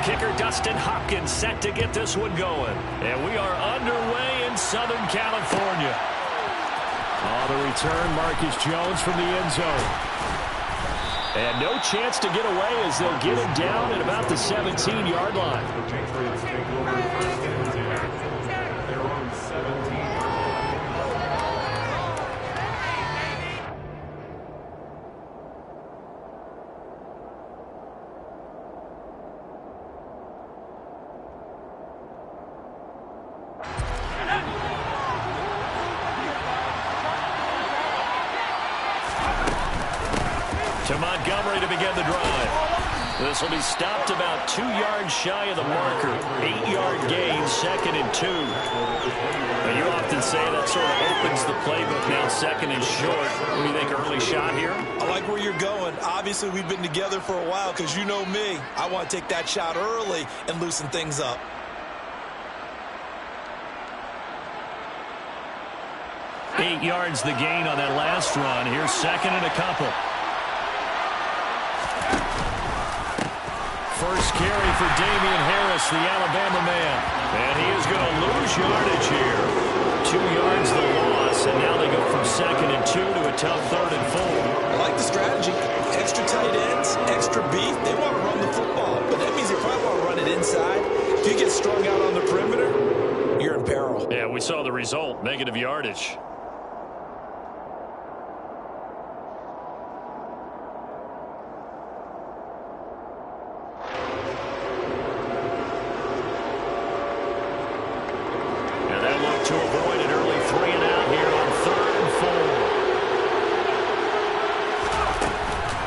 Kicker Dustin Hopkins set to get this one going. And we are underway in Southern California. On the return, Marcus Jones from the end zone. And no chance to get away as they'll get him down at about the 17-yard line. To Montgomery to begin the drive. This will be stopped about 2 yards shy of the marker. 8-yard gain, 2nd and 2. Now you often say that sort of opens the playbook now, 2nd and short. What do you think, early shot here? I like where you're going. Obviously, we've been together for a while because you know me. I want to take that shot early and loosen things up. Eight yards the gain on that last run. Here's 2nd and a couple. First carry for Damian Harris, the Alabama man. And he is going to lose yardage here. 2 yards the loss, and now they go from 2nd and 2 to a tough 3rd and 4. I like the strategy. Extra tight ends, extra beef. They want to run the football, but that means they probably want to run it inside. If you get strung out on the perimeter, you're in peril. Yeah, we saw the result, negative yardage. To avoid an early 3 and out here on 3rd and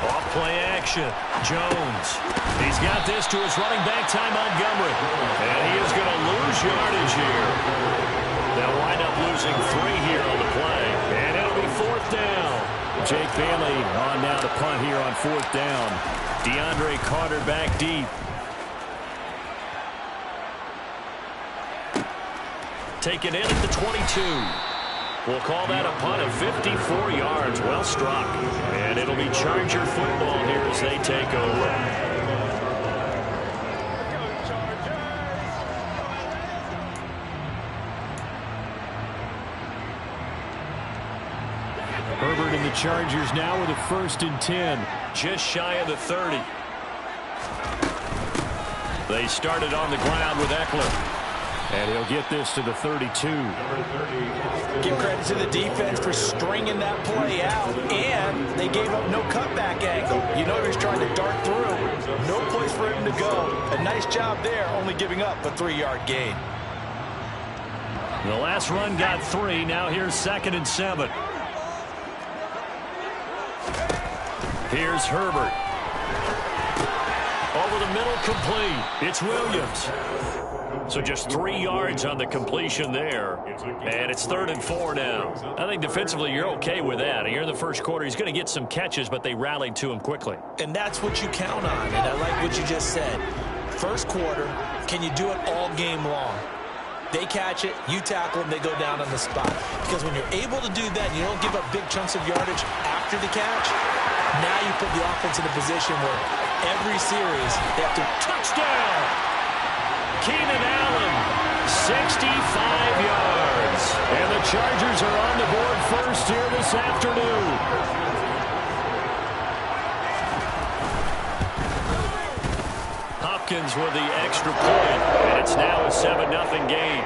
4. Off play action. Jones. He's got this to his running back, Ty Montgomery. And he is going to lose yardage here. They'll wind up losing 3 here on the play. And it'll be 4th down. Jake Bailey on now to punt here on 4th down. DeAndre Carter back deep. Taken in at the 22. We'll call that a punt of 54 yards. Well struck. And it'll be Charger football here as they take over. Herbert and the Chargers now with a 1st and 10. Just shy of the 30. They started on the ground with Eckler. And he'll get this to the 32. Give credit to the defense for stringing that play out, and they gave up no cutback angle. You know he was trying to dart through. No place for him to go. A nice job there, only giving up a 3-yard gain. The last run got 3. Now here's 2nd and 7. Here's Herbert. Over the middle, complete. It's Williams. So just 3 yards on the completion there. And it's 3rd and 4 now. I think defensively you're okay with that. Here in the first quarter, he's going to get some catches, but they rallied to him quickly. And that's what you count on. And I like what you just said. First quarter, can you do it all game long? They catch it, you tackle them, they go down on the spot. Because when you're able to do that, you don't give up big chunks of yardage after the catch. Now you put the offense in a position where every series they have to touchdown. Keenan Allen, 65 yards. And the Chargers are on the board first here this afternoon. Hopkins with the extra point, and it's now a 7-0 game.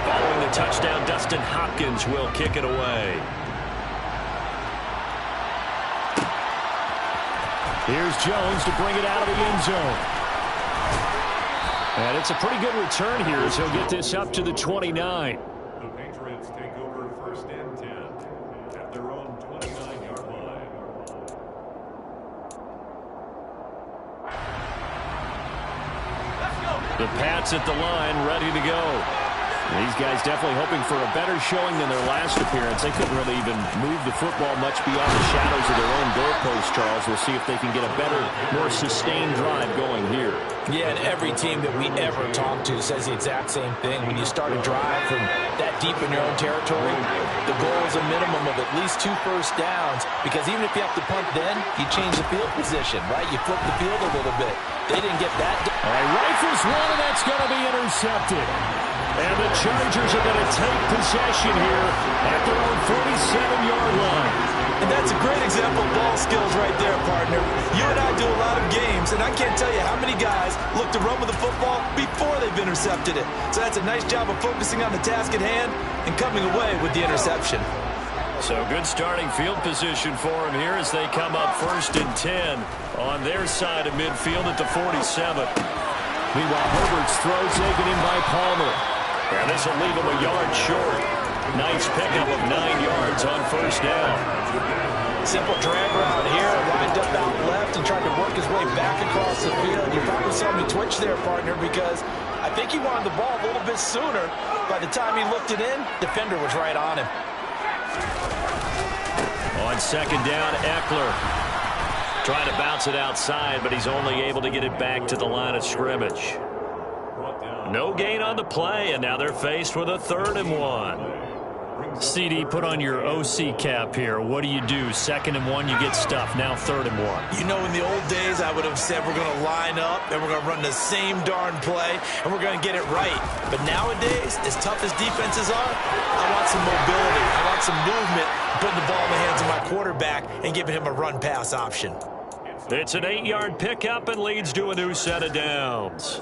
Following the touchdown, Dustin Hopkins will kick it away. Here's Jones to bring it out of the end zone. And it's a pretty good return here as he'll get this up to the 29. The Patriots take over 1st and 10 at their own 29-yard line. The Pats at the line, ready to go. These guys definitely hoping for a better showing than their last appearance. They couldn't really even move the football much beyond the shadows of their own goalpost, Charles. We'll see if they can get a better, more sustained drive going here. Yeah, and every team that we ever talk to says the exact same thing. When you start a drive from that deep in your own territory, the goal is a minimum of at least 2 first downs, because even if you have to punt then, you change the field position, right? You flip the field a little bit. They didn't get that. All right, rifles one, and that's going to be intercepted. And the Chargers are going to take possession here at their own 47-yard line. And that's a great example of ball skills right there, partner. You and I do a lot of games, and I can't tell you how many guys look to run with the football before they've intercepted it. So that's a nice job of focusing on the task at hand and coming away with the interception. So good starting field position for them here as they come up 1st and 10 on their side of midfield at the 47. Meanwhile, Herbert's throw taken in by Palmer. And this will leave him a yard short. Nice pickup of 9 yards on 1st down. Simple drag route here, lined up out left and tried to work his way back across the field. You probably saw me twitch there, partner, because I think he wanted the ball a little bit sooner. By the time he looked it in, defender was right on him. On 2nd down, Eckler trying to bounce it outside, but he's only able to get it back to the line of scrimmage. No gain on the play, and now they're faced with a 3rd and 1. CD, put on your OC cap here. What do you do? 2nd and 1, you get stuffed. Now 3rd and 1. You know, in the old days, I would have said we're going to line up and we're going to run the same darn play and we're going to get it right. But nowadays, as tough as defenses are, I want some mobility. I want some movement, putting the ball in the hands of my quarterback and giving him a run-pass option. It's an 8-yard pickup and leads to a new set of downs.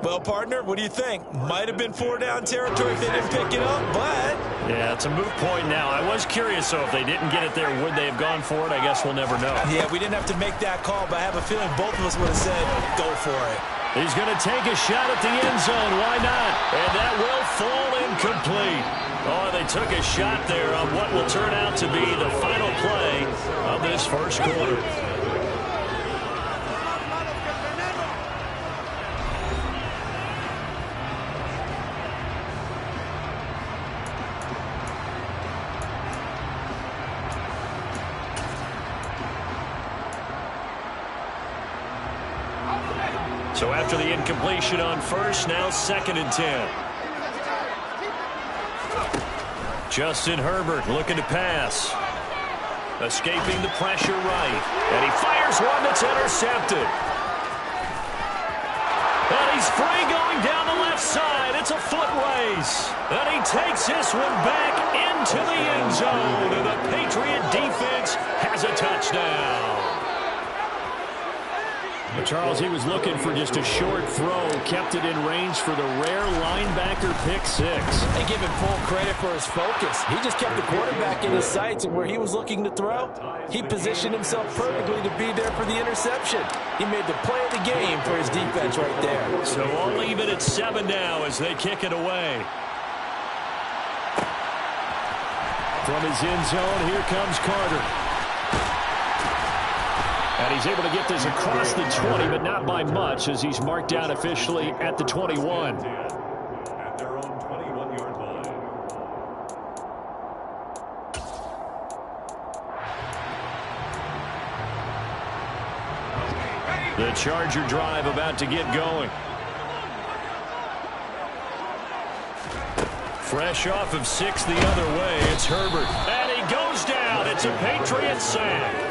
Well, partner, what do you think? Might have been 4-down territory if they didn't pick it up, but... Yeah, it's a moot point now. I was curious, so if they didn't get it there, would they have gone for it? I guess we'll never know. Yeah, we didn't have to make that call, but I have a feeling both of us would have said, go for it. He's going to take a shot at the end zone. Why not? And that will fall incomplete. Oh, they took a shot there on what will turn out to be the final play of this first quarter. So after the incompletion on 1st, now 2nd and 10. Justin Herbert looking to pass. Escaping the pressure right. And he fires one that's intercepted. And he's free going down the left side. It's a foot race. And he takes this one back into the end zone. And the Patriot defense has a touchdown. Charles, he was looking for just a short throw, kept it in range for the rare linebacker pick 6. And give him full credit for his focus. He just kept the quarterback in his sights, and where he was looking to throw, he positioned himself perfectly to be there for the interception. He made the play of the game for his defense right there. So all even at 7 now as they kick it away. From his end zone, here comes Carter. And he's able to get this across the 20, but not by much, as he's marked down officially at the 21. At their own 21-yard line. The Charger drive about to get going. Fresh off of 6 the other way, it's Herbert. And he goes down. It's a Patriot sack.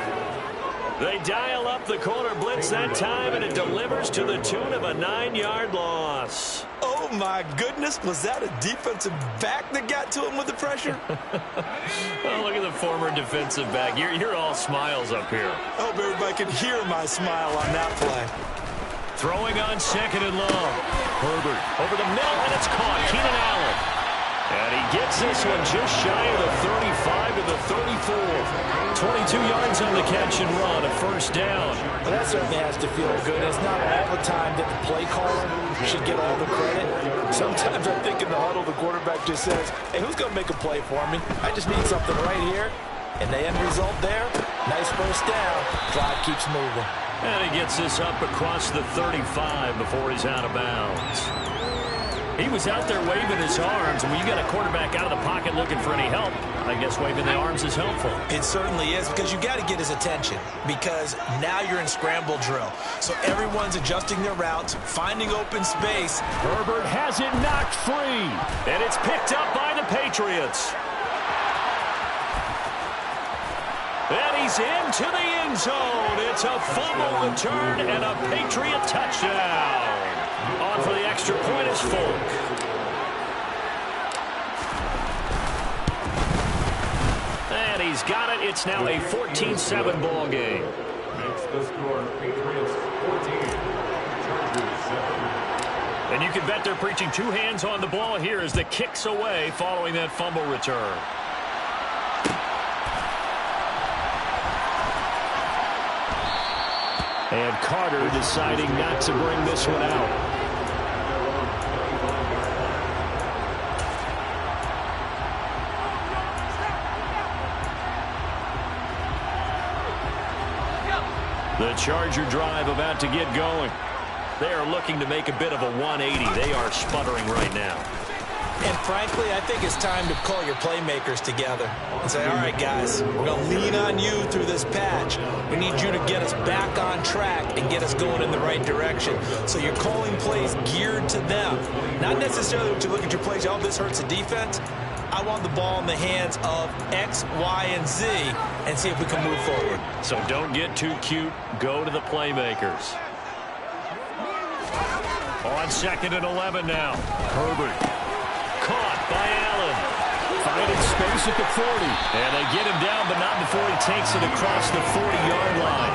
They dial up the corner blitz that time, and it delivers to the tune of a 9-yard loss. Oh, my goodness. Was that a defensive back that got to him with the pressure? Oh, look at the former defensive back. You're all smiles up here. I hope everybody can hear my smile on that play. Throwing on 2nd and long. Herbert over the middle, and it's caught. Keenan Allen. And he gets this one just shy of the 35 to the 34. 22 yards on the catch and run, a 1st down. Well, that certainly has to feel good. It's not all the time that the play caller should get all the credit. Sometimes I think in the huddle, the quarterback just says, hey, who's going to make a play for me? I just need something right here. And the end result there, nice 1st down. Drive keeps moving. And he gets this up across the 35 before he's out of bounds. He was out there waving his arms, and when you got a quarterback out of the pocket looking for any help, I guess waving the arms is helpful. It certainly is, because you got to get his attention, because now you're in scramble drill. So everyone's adjusting their routes, finding open space. Herbert has it knocked free, and it's picked up by the Patriots. And he's into the end zone. It's a fumble return and a Patriot touchdown. On for the extra point is Folk. And he's got it. It's now a 14-7 ball game. Makes the score Patriots 14, Chargers 7. And you can bet they're preaching two hands on the ball here as the kick's away following that fumble return. And Carter deciding not to bring this one out. The Charger drive about to get going. They are looking to make a bit of a 180. They are sputtering right now. And frankly, I think it's time to call your playmakers together and say, all right, guys, we're going to lean on you through this patch. We need you to get us back on track and get us going in the right direction. So you're calling plays geared to them. Not necessarily when you look at your plays, oh, this hurts the defense. I want the ball in the hands of X, Y, and Z and see if we can move forward. So don't get too cute. Go to the playmakers. On 2nd and 11 now. Herbert. Caught by Allen. Finding space at the 40. And they get him down, but not before he takes it across the 40-yard line.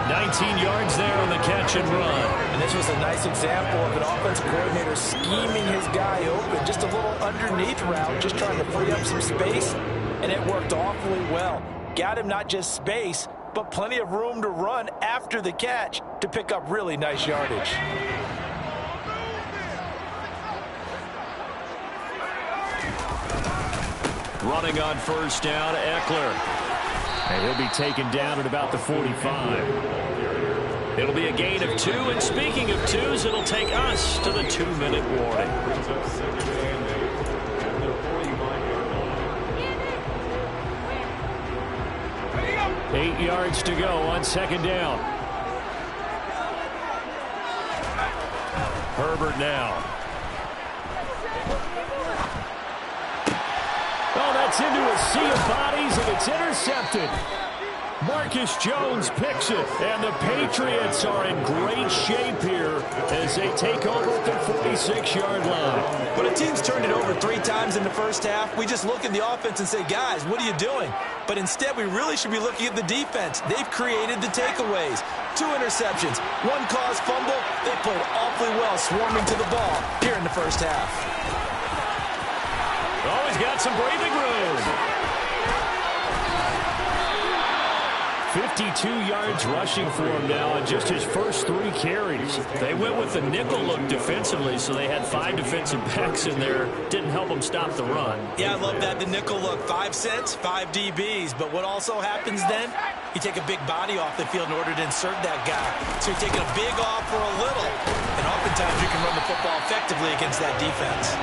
19 yards there on the catch and run. And this was a nice example of an offensive coordinator scheming his guy open. Just a little underneath route, just trying to free up some space. And it worked awfully well. Got him not just space, but plenty of room to run after the catch to pick up really nice yardage. Running on first down, Eckler. And he'll be taken down at about the 45. It'll be a gain of 2, and speaking of 2s, it'll take us to the 2-minute warning. 8 yards to go on 2nd down. Herbert now. Oh, that's into a sea of bodies, and it's intercepted. Marcus Jones picks it, and the Patriots are in great shape here as they take over at the 46-yard line. When a team's turned it over 3 times in the first half, we just look at the offense and say, guys, what are you doing? But instead, we really should be looking at the defense. They've created the takeaways. 2 interceptions, 1 caused fumble. They played awfully well swarming to the ball here in the first half. Oh, he's got some breathing room. 52 yards rushing for him now in just his first 3 carries. They went with the nickel look defensively, so they had 5 defensive backs in there. Didn't help them stop the run. Yeah, I love that, the nickel look. 5 cents, 5 DBs. But what also happens then? You take a big body off the field in order to insert that guy. So you're taking a big off for a little. And oftentimes you can run the football effectively against that defense.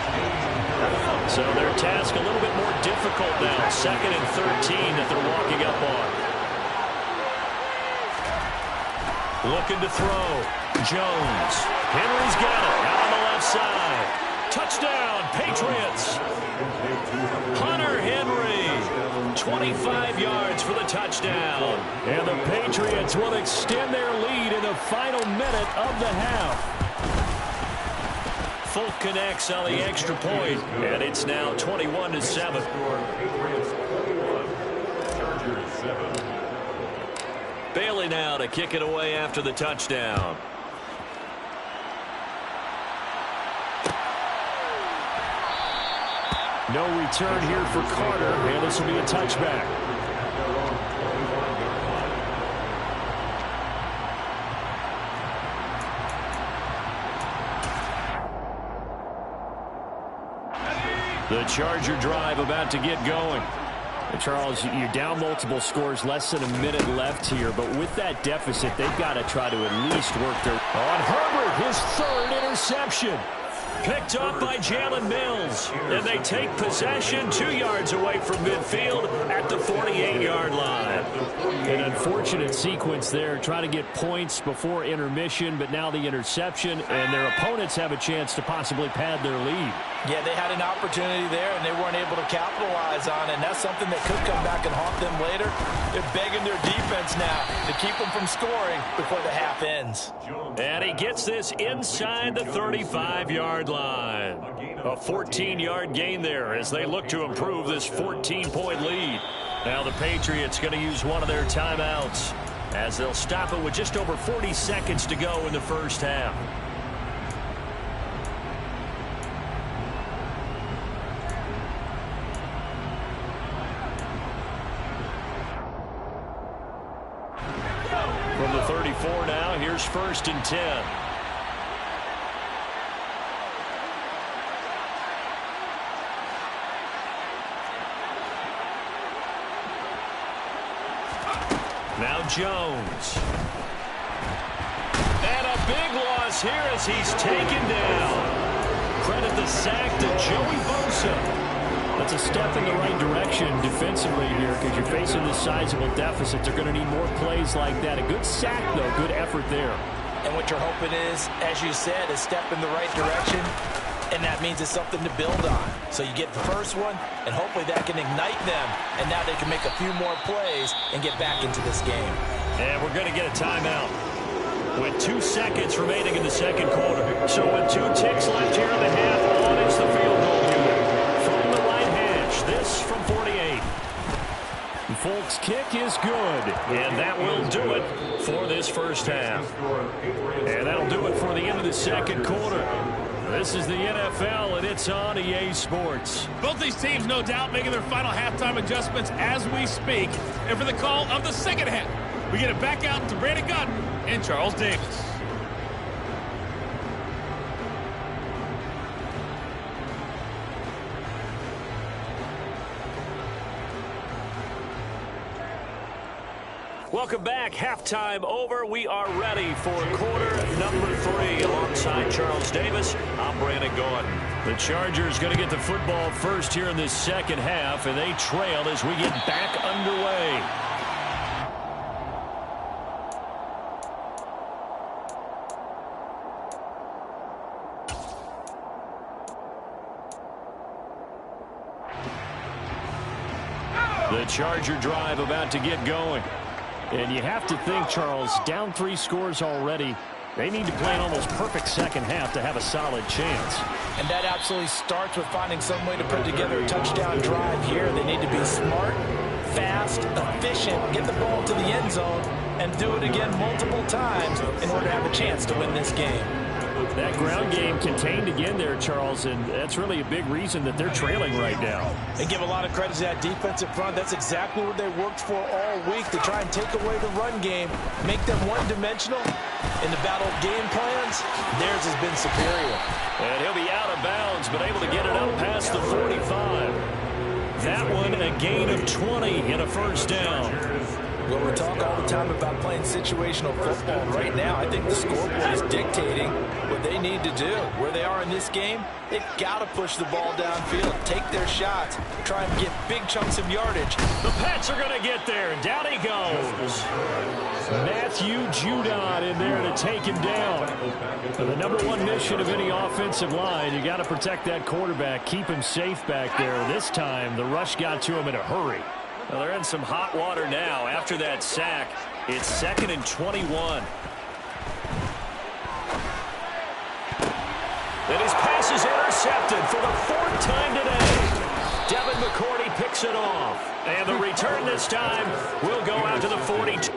So their task a little bit more difficult now. 2nd and 13 that they're walking up on. Looking to throw. Jones. Henry's got it. Out on the left side. Touchdown, Patriots. Hunter Henry. 25 yards for the touchdown. And the Patriots will extend their lead in the final minute of the half. Folk connects on the extra point, and it's now 21-7. Bailey now to kick it away after the touchdown. No return here for Carter, and this will be a touchback. The Charger drive about to get going. And Charles, you're down multiple scores, less than a minute left here, but with that deficit, they've got to try to at least work their... On Herbert, his 3rd interception. Picked up by Jalen Mills. And they take possession 2 yards away from midfield at the 48-yard line. An unfortunate sequence there, trying to get points before intermission, but now the interception, and their opponents have a chance to possibly pad their lead. Yeah, they had an opportunity there, and they weren't able to capitalize on it, and that's something that could come back and haunt them later. They're begging their defense now to keep them from scoring before the half ends. And he gets this inside the 35-yard line. A 14-yard gain there as they look to improve this 14-point lead. Now the Patriots going to use one of their timeouts as they'll stop it with just over 40 seconds to go in the first half. From the 34 now, here's 1st and 10. Now Jones. And a big loss here as he's taken down. Credit the sack to Joey Bosa. That's a step in the right direction defensively here because you're facing this sizable deficit. They're going to need more plays like that. A good sack, though. Good effort there. And what you're hoping is, as you said, a step in the right direction, and that means it's something to build on. So you get the first one, and hopefully that can ignite them, and now they can make a few more plays and get back into this game. And we're going to get a timeout with 2 seconds remaining in the second quarter. So with 2 ticks left here in the half, on is the field goal unit. From the right hash, this from 48. Folks' kick is good. And that will do it for this first half. And that'll do it for the end of the second quarter. This is the NFL, and it's on EA Sports. Both these teams, no doubt, making their final halftime adjustments as we speak. And for the call of the second half, we get it back out to Brandon Gunn and Charles Davis. Welcome back. Halftime over. We are ready for quarter number 3. Alongside Charles Davis, I'm Brandon Gordon. The Chargers going to get the football first here in this second half, and they trail as we get back underway. The Charger drive about to get going. And you have to think, Charles, down 3 scores already. They need to play an almost perfect second half to have a solid chance. And that absolutely starts with finding some way to put together a touchdown drive here. They need to be smart, fast, efficient, get the ball to the end zone, and do it again multiple times in order to have a chance to win this game. That ground game contained again there, Charles, and that's really a big reason that they're trailing right now. They give a lot of credit to that defense up front. That's exactly what they worked for all week, to try and take away the run game, make them one-dimensional. In the battle of game plans, theirs has been superior. And he'll be out of bounds, but able to get it up past the 45. That one a gain of 20 in a first down. Well, we talk all the time about playing situational football. Right now, I think the scoreboard is dictating what they need to do. Where they are in this game, they've got to push the ball downfield, take their shots, try and get big chunks of yardage. The Pats are going to get there, and down he goes. Matthew Judon in there to take him down. The number 1 mission of any offensive line, you got to protect that quarterback, keep him safe back there. This time, the rush got to him in a hurry. Well, they're in some hot water now. After that sack, it's 2nd and 21. And his pass is intercepted for the 4th time today. Devin McCourty picks it off. And the return this time will go out to the 42.